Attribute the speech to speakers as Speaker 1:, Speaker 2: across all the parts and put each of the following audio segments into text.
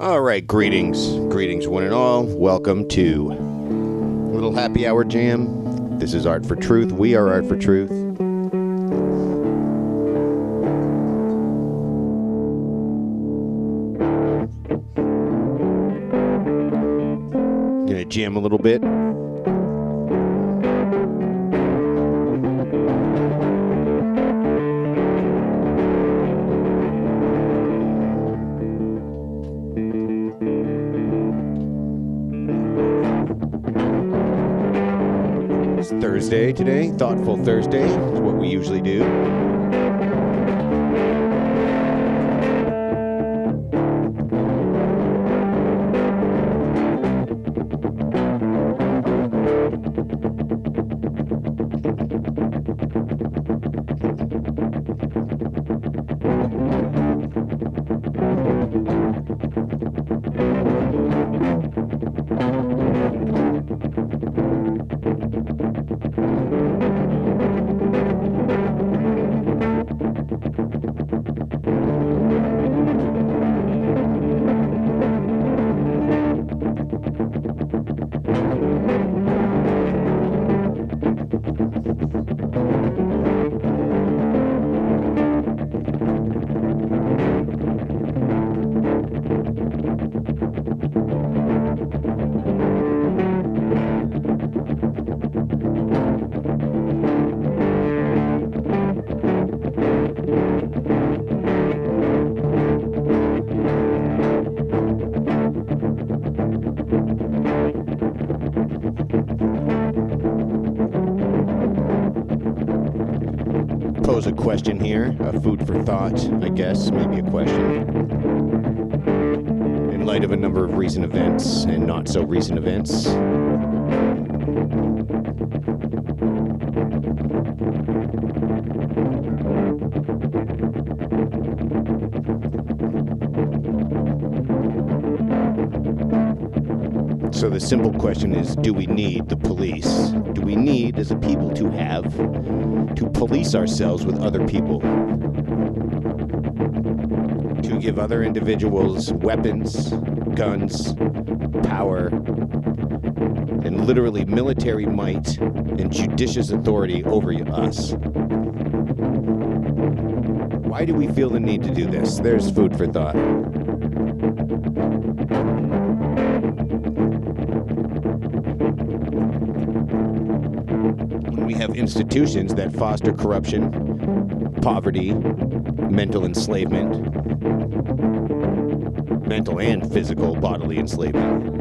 Speaker 1: All right, greetings one and all. Welcome to a little happy hour jam. This is Art4Truth. We are Art4Truth. Gonna jam a little bit. Thursday today, Thoughtful Thursday is what we usually do. Pose a question here, a food for thought, I guess, maybe a question. In light of a number of recent events and not so recent events, so the simple question is, do we need the police? Do we need, as a people, to police ourselves with other people? To give other individuals weapons, guns, power, and literally military might and judicious authority over us? Why do we feel the need to do this? There's food for thought. We have institutions that foster corruption, poverty, mental enslavement, mental and physical bodily enslavement.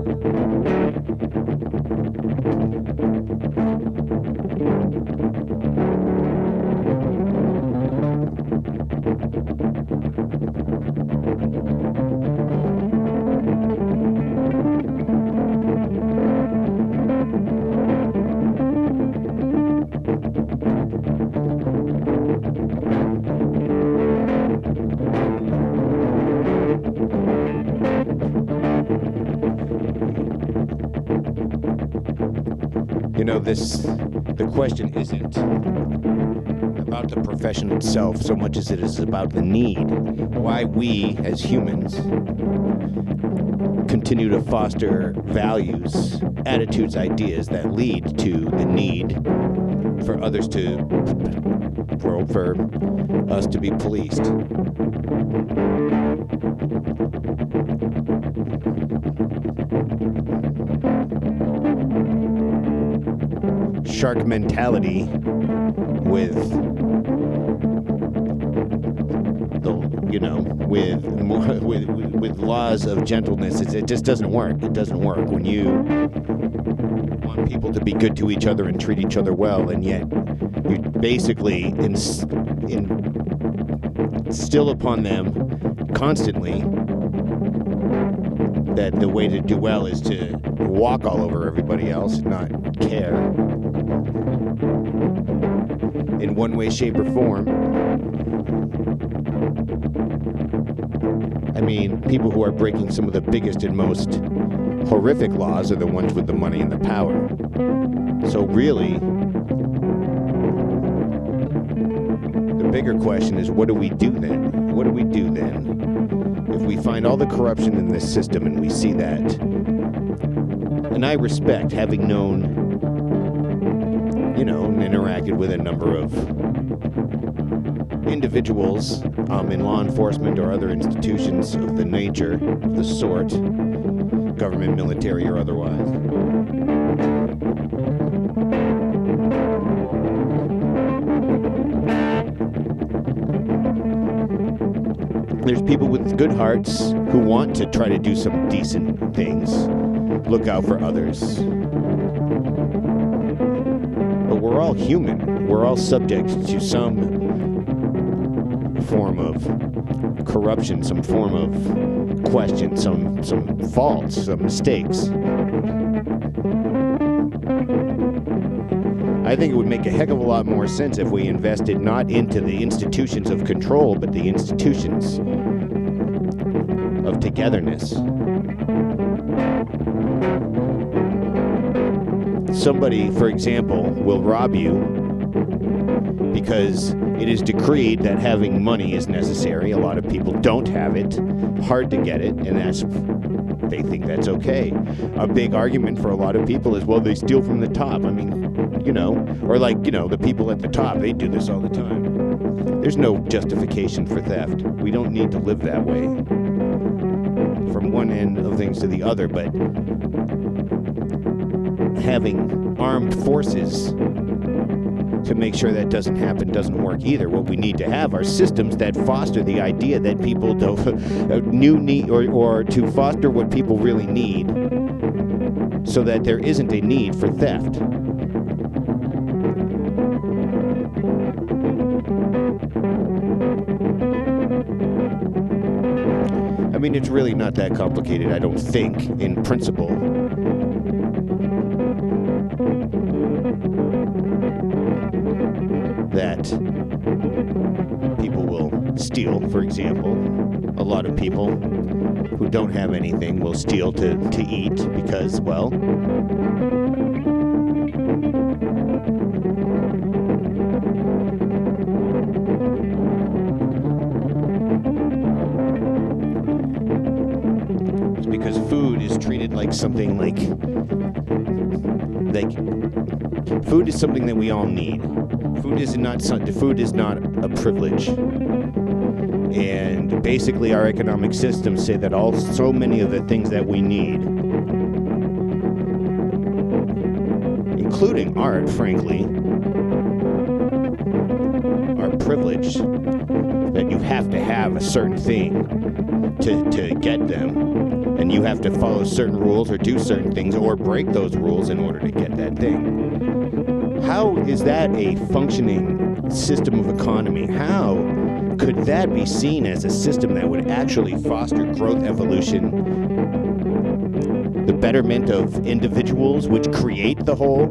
Speaker 1: You know, the question isn't about the profession itself so much as it is about the need. Why we, as humans, continue to foster values, attitudes, ideas that lead to the need for others for us to be policed. Shark mentality with laws of gentleness. It just doesn't work. It doesn't work when you want people to be good to each other and treat each other well, and yet you basically instill upon them constantly that the way to do well is to walk all over everybody else and not care in one way, shape, or form. I mean, people who are breaking some of the biggest and most horrific laws are the ones with the money and the power. So really, the bigger question is, what do we do then? What do we do then if we find all the corruption in this system, and we see that. And I respect, having known, and interacted with a number of individuals in law enforcement or other institutions of the nature, the sort, government, military, or otherwise. There's people with good hearts who want to try to do some decent things, look out for others. But we're all human. We're all subject to some form of corruption, some form of question, some faults, some mistakes. I think it would make a heck of a lot more sense if we invested not into the institutions of control, but the institutions of togetherness. Somebody, for example, will rob you because it is decreed that having money is necessary. A lot of people don't have it, hard to get it, and they think that's okay. A big argument for a lot of people is, well, they steal from the top. I mean, or the people at the top, they do this all the time. There's no justification for theft. We don't need to live that way. From one end of things to the other, but having armed forces to make sure that doesn't happen doesn't work either. What we need to have are systems that foster the idea that people don't need, or to foster what people really need, so that there isn't a need for theft. I mean, it's really not that complicated, I don't think, in principle. That people will steal, for example. A lot of people who don't have anything will steal to eat because, well, it's because food is treated like something like food is something that we all need. Food is not a privilege. And basically our economic systems say that so many of the things that we need, including art, frankly, are privilege. That you have to have a certain thing to get them. And you have to follow certain rules or do certain things or break those rules in order to get that thing. How is that a functioning system of economy? How could that be seen as a system that would actually foster growth, evolution, the betterment of individuals, which create the whole?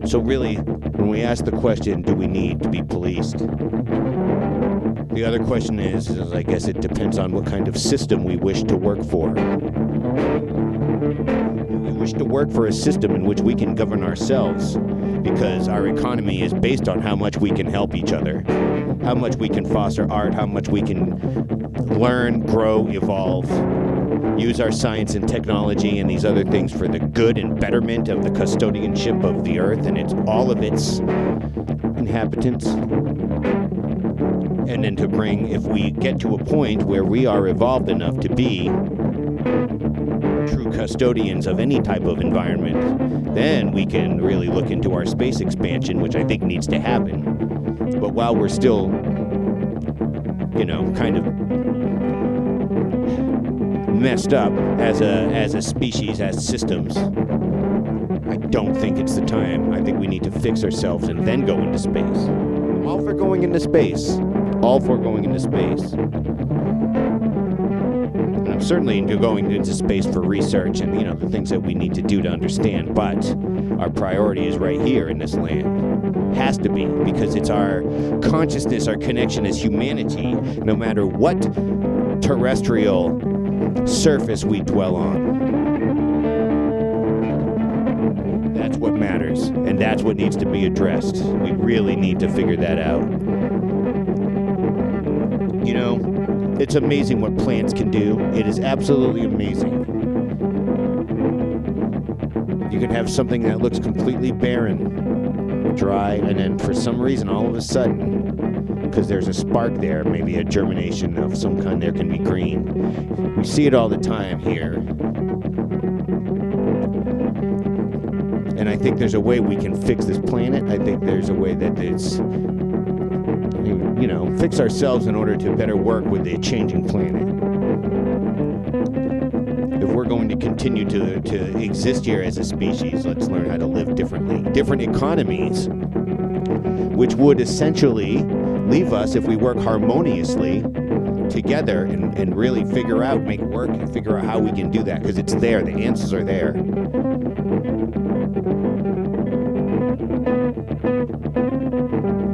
Speaker 1: So really, when we ask the question, do we need to be policed? The other question is I guess it depends on what kind of system we wish to work for. We wish to work for a system in which we can govern ourselves, because our economy is based on how much we can help each other, how much we can foster art, how much we can learn, grow, evolve, use our science and technology and these other things for the good and betterment of the custodianship of the earth and all of its inhabitants. And then to bring, if we get to a point where we are evolved enough to be true custodians of any type of environment, then we can really look into our space expansion, which I think needs to happen. But while we're still, kind of messed up as a species, as systems, I don't think it's the time. I think we need to fix ourselves and then go into space. I'm all for going into space. All for going into space. And I'm certainly into going into space for research and, the things that we need to do to understand. But our priority is right here in this land. Has to be, because it's our consciousness, our connection as humanity, no matter what terrestrial surface we dwell on. That's what matters, and that's what needs to be addressed. We really need to figure that out. You know, it's amazing what plants can do. It is absolutely amazing. You can have something that looks completely barren, dry, and then for some reason, all of a sudden, because there's a spark there, maybe a germination of some kind, there can be green. We see it all the time here. And I think there's a way we can fix this planet. I think there's a way that it's, you know, fix ourselves in order to better work with the changing planet. If we're going to continue to exist here as a species, let's learn how to live differently. Different economies, which would essentially leave us, if we work harmoniously together and really figure out, make it work, and figure out how we can do that, because it's there, the answers are there.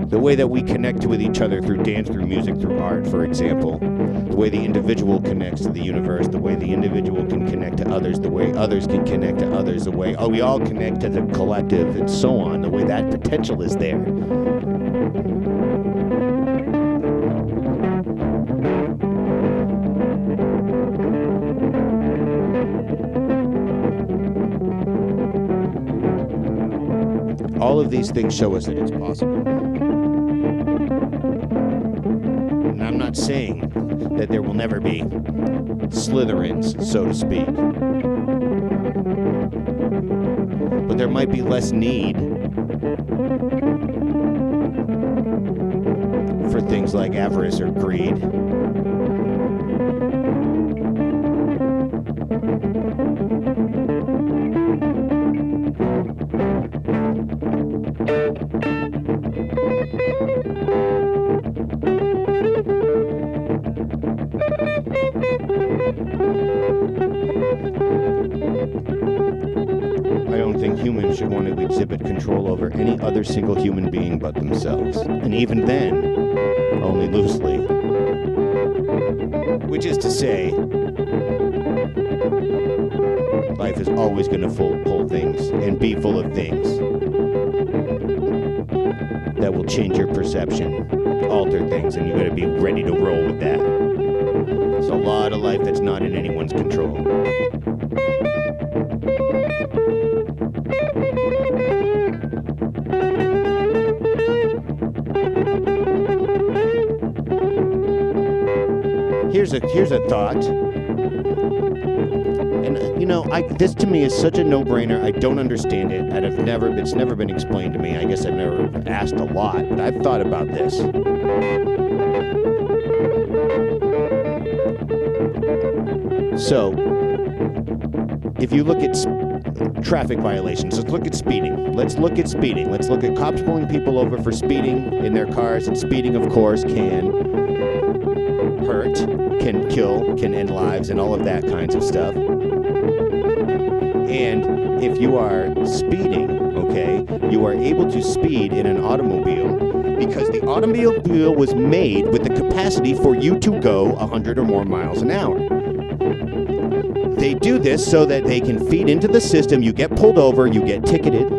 Speaker 1: The way that we connect with each other through dance, through music, through art, for example. The way the individual connects to the universe, the way the individual can connect to others, the way others can connect to others, the way we all connect to the collective, and so on, the way that potential is there. All of these things show us that it's possible. And I'm not saying that there will never be Slytherins, so to speak. But there might be less need for things like avarice or greed. I don't think humans should want to exhibit control over any other single human being but themselves. And even then, only loosely. Which is to say, life is always going to pull things and be full of things that will change your perception, alter things, and you got to be ready to roll with that. There's a lot of life that's not in anyone's control. Here's a thought. And you know, this to me is such a no-brainer. I don't understand it. It's never been explained to me. I guess I've never asked a lot, but I've thought about this. So, if you look at traffic violations, let's look at speeding. Let's look at cops pulling people over for speeding in their cars, and speeding, of course, can hurt, can kill, can end lives, and all of that kinds of stuff. And if you are speeding, okay, you are able to speed in an automobile because the automobile was made with the capacity for you to go 100 or more miles an hour. They do this so that they can feed into the system. You get pulled over, you get ticketed.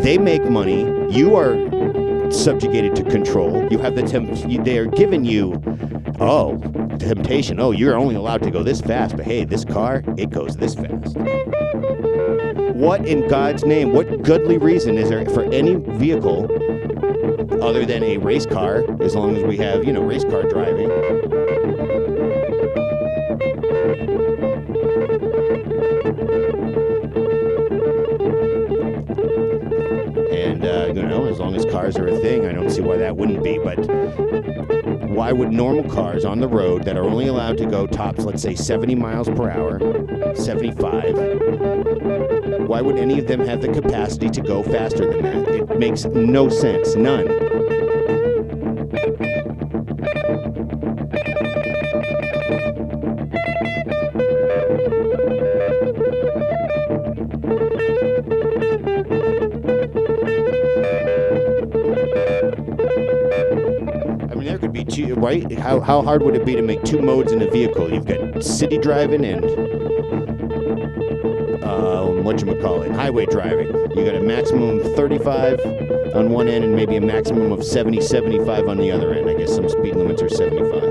Speaker 1: They make money. You are subjugated to control. You have they are giving you, temptation. Oh, you're only allowed to go this fast, but hey, this car, it goes this fast. What in God's name, what goodly reason is there for any vehicle other than a race car, as long as we have, race car driving? And, as long as cars are a thing, I don't see why that wouldn't be, but why would normal cars on the road that are only allowed to go tops, let's say 70 miles per hour, 75, why would any of them have the capacity to go faster than that? It makes no sense, none. two, right? How hard would it be to make two modes in a vehicle? You've got city driving and whatchamacallit, highway driving. You got a maximum of 35 on one end and maybe a maximum of 70, 75 on the other end. I guess some speed limits are 75.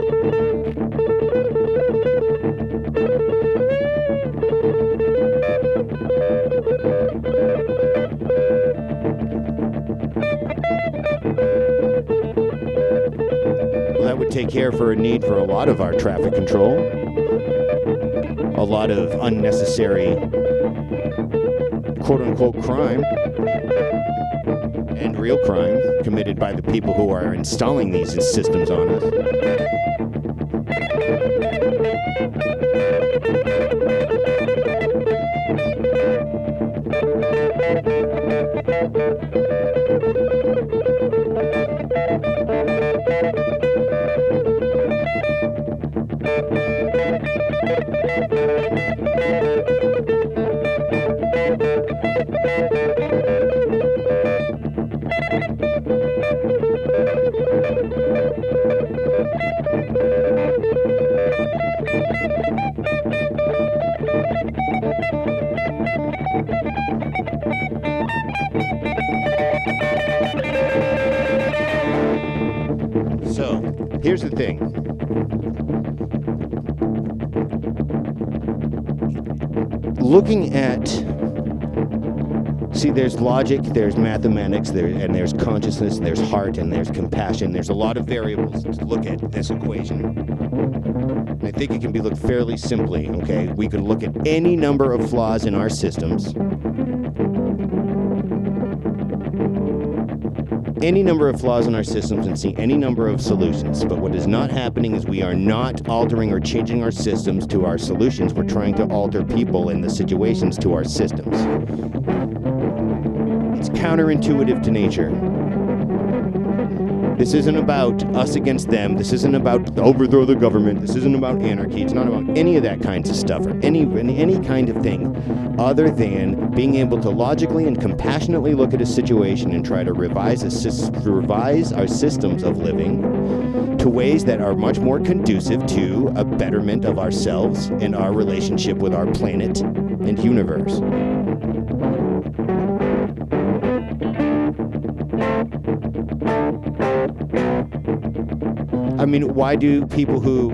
Speaker 1: Well, that would take care for a need for a lot of our traffic control. A lot of unnecessary quote-unquote crime and real crime committed by the people who are installing these systems on us. So, here's the thing. Looking at, see, there's logic, there's mathematics, and there's consciousness, and there's heart, and there's compassion. There's a lot of variables to look at this equation. And I think it can be looked fairly simply, okay? We can look at any number of flaws in our systems. Any number of flaws in our systems and see any number of solutions. But what is not happening is we are not altering or changing our systems to our solutions. We're trying to alter people and the situations to our systems. It's counterintuitive to nature. This isn't about us against them. This isn't about overthrow the government. This isn't about anarchy. It's not about any of that kinds of stuff or any kind of thing other than being able to logically and compassionately look at a situation and try to revise our systems of living to ways that are much more conducive to a betterment of ourselves and our relationship with our planet and universe. I mean, why do people who,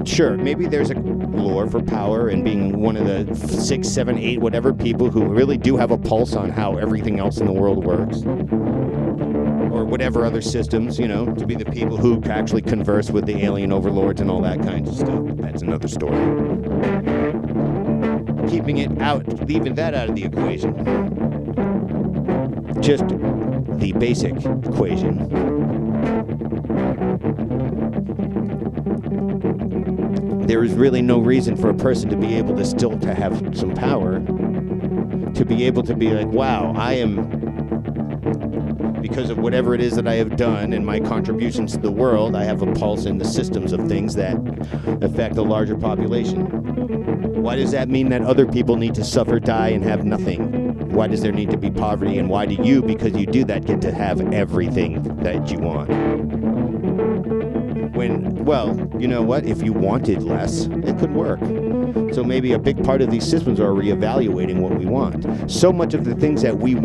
Speaker 1: sure, maybe there's a lure for power and being one of the 6, 7, 8, whatever people who really do have a pulse on how everything else in the world works. Or whatever other systems, to be the people who actually converse with the alien overlords and all that kind of stuff. That's another story. Keeping it out, leaving that out of the equation. Just the basic equation. There is really no reason for a person to be able to still to have some power, to be able to be like, wow, I am, because of whatever it is that I have done and my contributions to the world, I have a pulse in the systems of things that affect the larger population. Why does that mean that other people need to suffer, die, and have nothing? Why does there need to be poverty? And why do you, because you do that, get to have everything that you want? When, well, you know what? If you wanted less, it could work. So maybe a big part of these systems are reevaluating what we want. So much of the things that we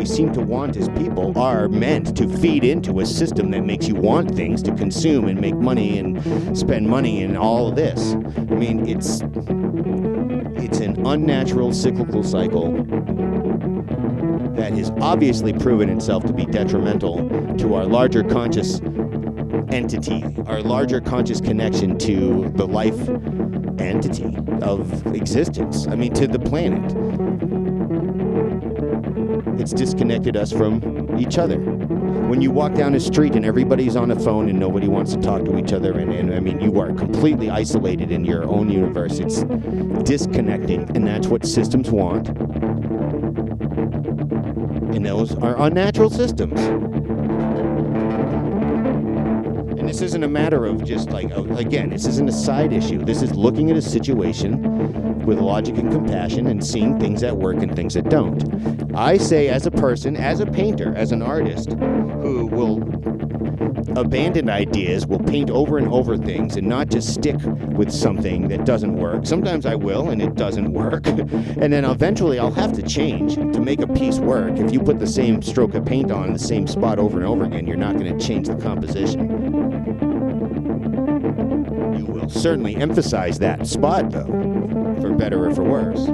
Speaker 1: seem to want as people, are meant to feed into a system that makes you want things to consume and make money and spend money and all of this. I mean, it's an unnatural cyclical cycle that has obviously proven itself to be detrimental to our larger conscious entity, our larger conscious connection to the life entity of existence. I mean, to the planet. It's disconnected us from each other. When you walk down a street and everybody's on a phone and nobody wants to talk to each other, and I mean, you are completely isolated in your own universe. It's disconnecting, and that's what systems want. And those are unnatural systems. And this isn't a matter of just like, again, this isn't a side issue. This is looking at a situation with logic and compassion and seeing things that work and things that don't. I say, as a person, as a painter, as an artist who will abandoned ideas, will paint over and over things and not just stick with something that doesn't work. Sometimes I will, and it doesn't work. And then eventually I'll have to change to make a piece work. If you put the same stroke of paint on the same spot over and over again, you're not going to change the composition. You will certainly emphasize that spot, though, for better or for worse.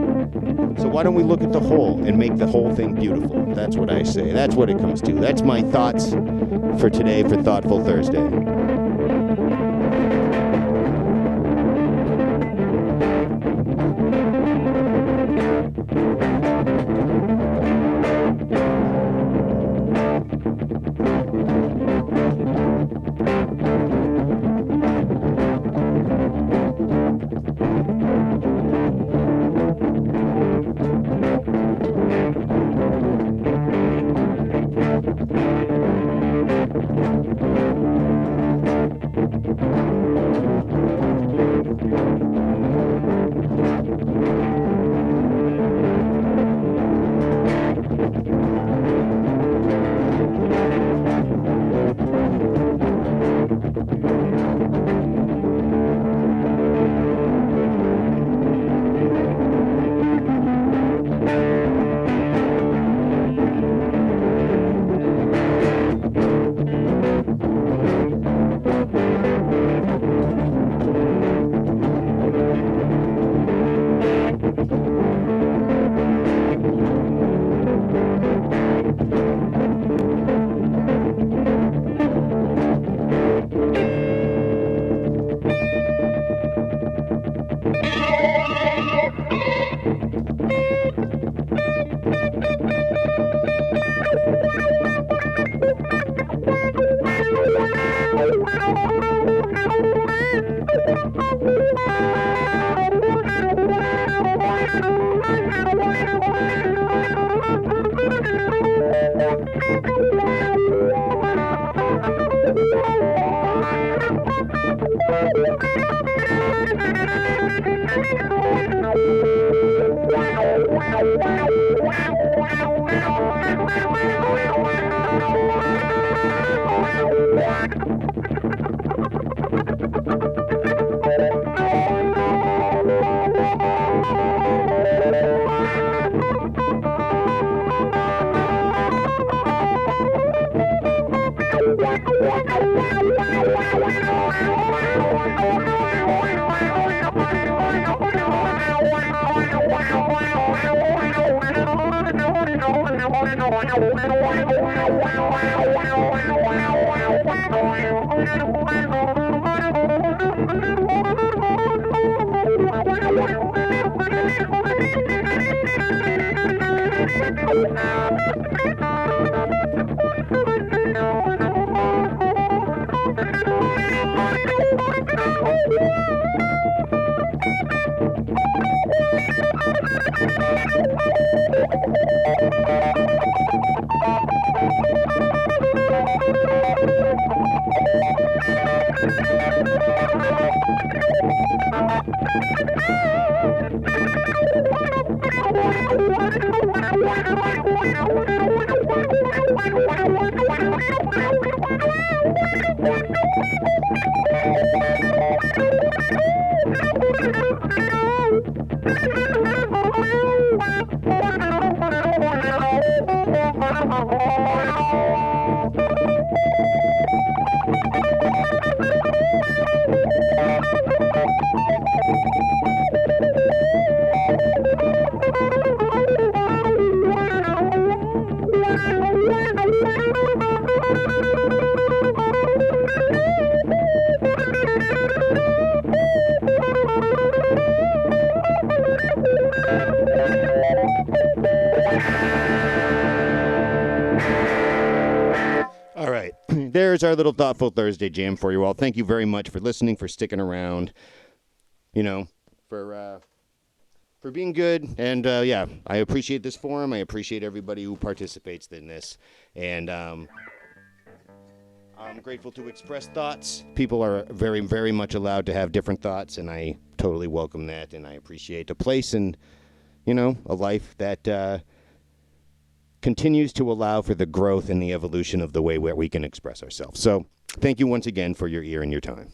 Speaker 1: So why don't we look at the whole and make the whole thing beautiful? That's what I say. That's what it comes to. That's my thoughts for today for Thoughtful Thursday. There's our little Thoughtful Thursday jam for you all. Thank you very much for listening, for sticking around, for being good. And, I appreciate this forum. I appreciate everybody who participates in this. And I'm grateful to express thoughts. People are very, very much allowed to have different thoughts, and I totally welcome that. And I appreciate a place and, a life that continues to allow for the growth and the evolution of the way where we can express ourselves. So thank you once again for your ear and your time.